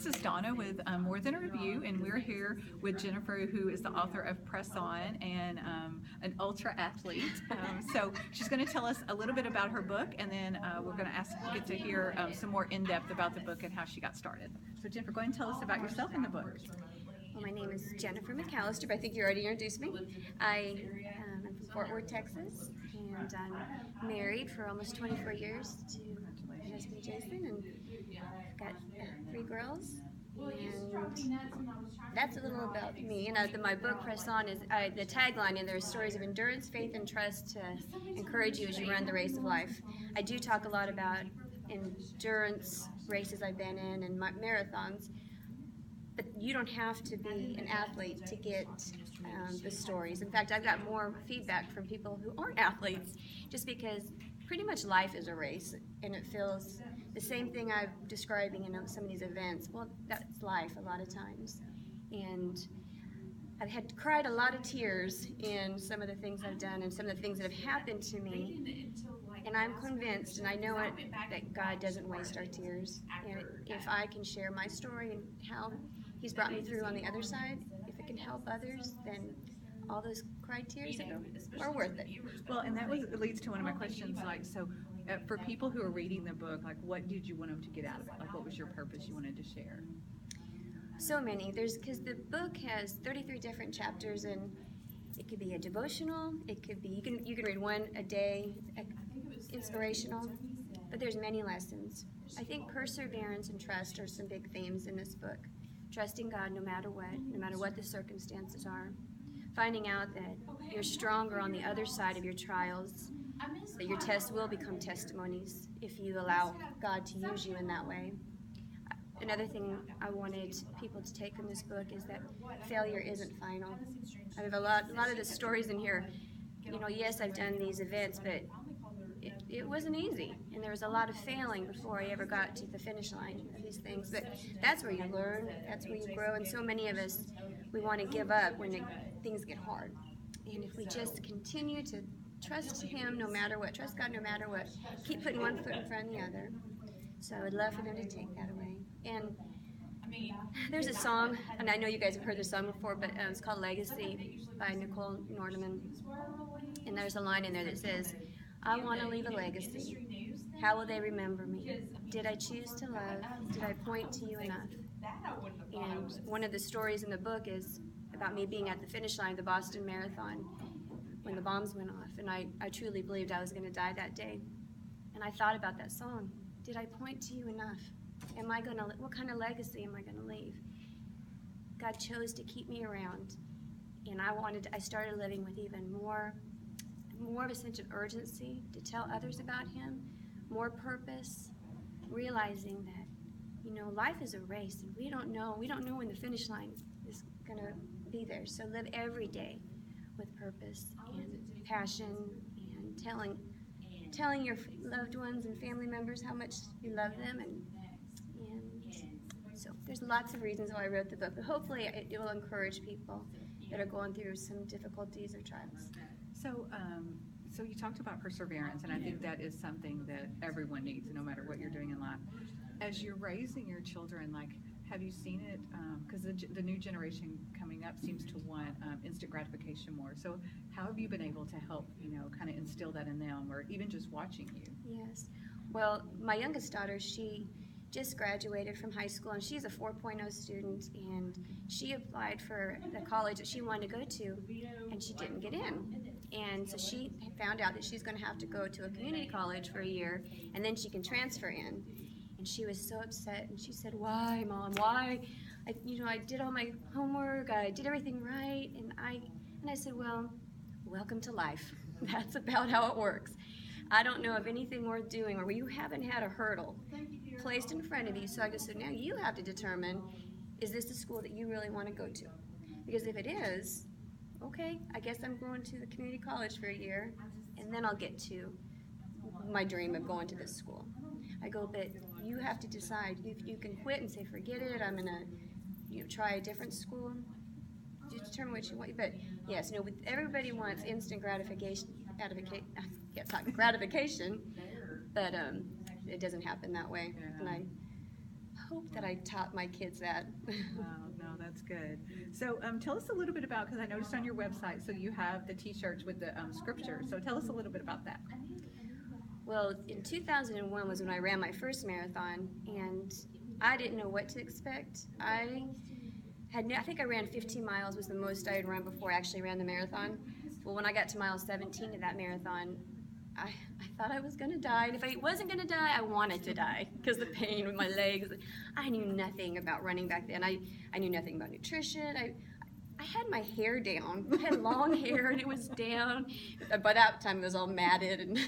is Donna with More Than a Review, and we're here with Jennifer, who is the author of Press On and an ultra athlete. So she's going to tell us a little bit about her book, and then we're going to get to hear some more in depth about the book and how she got started. So Jennifer, go ahead and tell us about yourself in the book. Well, my name is Jennifer McAlister, but I think you already introduced me. I'm from Fort Worth, Texas, and I'm married for almost 24 years to my husband Jason, and I've got 3 girls. And that's a little about me. And my book, Press On, is the tagline in there is stories of endurance, faith, and trust to encourage you as you run the race of life. I do talk a lot about endurance races I've been in and marathons. But you don't have to be an athlete to get the stories. In fact, I've got more feedback from people who aren't athletes, just because pretty much life is a race, and it feels the same thing I'm describing in some of these events. Well, that's life a lot of times. And I've cried a lot of tears in some of the things I've done and some of the things that have happened to me. And I'm convinced, and I know it, that God doesn't waste our tears. And if I can share my story and how He's brought me through on the other side, if it can help others, then all those cried tears are worth it. Well, and that leads to one of my questions, for people who are reading the book, what did you want them to get out of it? What was your purpose you wanted to share? So many. Because the book has 33 different chapters, and it could be a devotional, it could be, you can read one a day, inspirational, but there's many lessons. I think perseverance and trust are some big themes in this book. Trusting God no matter what the circumstances are. Finding out that you're stronger on the other side of your trials, that your tests will become testimonies if you allow God to use you in that way. Another thing I wanted people to take from this book is that failure isn't final. I have a lot of the stories in here, yes, I've done these events, but it wasn't easy, and there was a lot of failing before I ever got to the finish line of these things. But that's where you learn, that's where you grow, and so many of us, we want to give up when things get hard. And if we just continue to trust Him no matter what, trust God no matter what, keep putting one foot in front of the other. So I'd love for them to take that away. And there's a song, and I know you guys have heard this song before, but it's called Legacy by Nicole Nordeman. And there's a line in there that says, I want to leave a legacy. How will they remember me? Did I choose to love? Did I point to you enough? And one of the stories in the book is about me being at the finish line of the Boston Marathon when the bombs went off. And I truly believed I was going to die that day. And I thought about that song. Did I point to you enough? What kind of legacy am I going to leave? God chose to keep me around. And I started living with even more of a sense of urgency to tell others about Him, more purpose, realizing that, life is a race, and we don't know when the finish line is going to be there. So live every day with purpose and passion, and telling your loved ones and family members how much you love them, and so there's lots of reasons why I wrote the book, but hopefully it will encourage people that are going through some difficulties or trials. So you talked about perseverance, and I think that is something that everyone needs, no matter what you're doing in life. As you're raising your children, have you seen it? Because the new generation coming up seems to want instant gratification more. So how have you been able to help, kind of instill that in them, or even just watching you? Yes. Well, my youngest daughter, she just graduated from high school, and she's a 4.0 student, and she applied for the college that she wanted to go to, and she didn't get in. And so she found out that she's going to have to go to a community college for a year, and then she can transfer in. And she was so upset, and she said, "Why, Mom? Why? I did all my homework, I did everything right." And I said, "Well, welcome to life. That's about how it works. I don't know of anything worth doing where you haven't had a hurdle placed in front of you. So I go, so now you have to determine, is this the school that you really want to go to? Because if it is, okay, I guess I'm going to the community college for a year, and then I'll get to my dream of going to this school." I go, but you have to decide. You can quit and say, forget it, I'm going to try a different school. You determine what you want. But yes, everybody wants instant gratification. I can't talk gratification, but it doesn't happen that way. And I hope that I taught my kids that. Wow, no, that's good. So tell us a little bit about, because I noticed on your website, so you have the t-shirts with the scripture. So tell us a little bit about that. Well, in 2001 was when I ran my first marathon, and I didn't know what to expect. I think I ran 15 miles was the most I had run before I actually ran the marathon. Well, when I got to mile 17 of that marathon, I thought I was going to die. And if I wasn't going to die, I wanted to die because the pain with my legs. I knew nothing about running back then. I knew nothing about nutrition. I had my hair down. I had long hair and it was down. By that time, it was all matted. And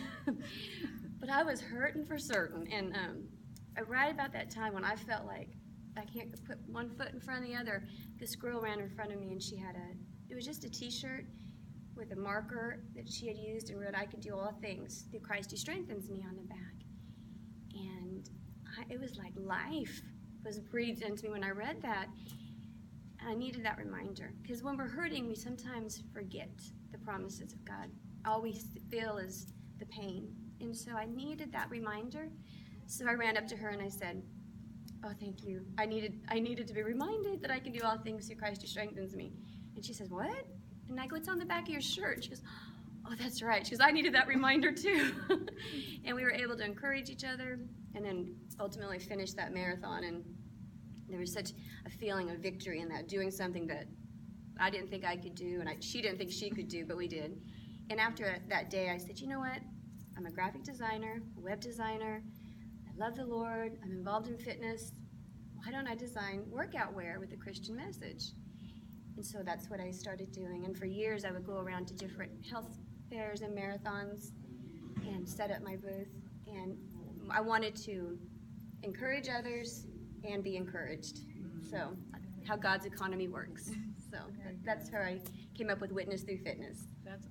but I was hurting for certain. And right about that time when I felt like I can't put one foot in front of the other, this girl ran in front of me and she had it was just a t-shirt with a marker that she had used and wrote, "I can do all things through Christ who strengthens me," on the back. And it was like life was breathed into me when I read that. And I needed that reminder. Because when we're hurting, we sometimes forget the promises of God. All we feel is the pain. And so I needed that reminder. So I ran up to her and I said, "Oh, thank you. I needed to be reminded that I can do all things through Christ who strengthens me." And she says, "What?" And I go, "It's on the back of your shirt." She goes, "Oh, that's right." She goes, "I needed that reminder too." And we were able to encourage each other and then ultimately finish that marathon. And there was such a feeling of victory in that, doing something that I didn't think I could do and she didn't think she could do, but we did. And after that day, I said, "You know what? I'm a graphic designer, a web designer. I love the Lord. I'm involved in fitness. Why don't I design workout wear with a Christian message?" And so that's what I started doing. And for years, I would go around to different health fairs and marathons and set up my booth. And I wanted to encourage others and be encouraged. So how God's economy works. So that's how I came up with Witness Through Fitness. That's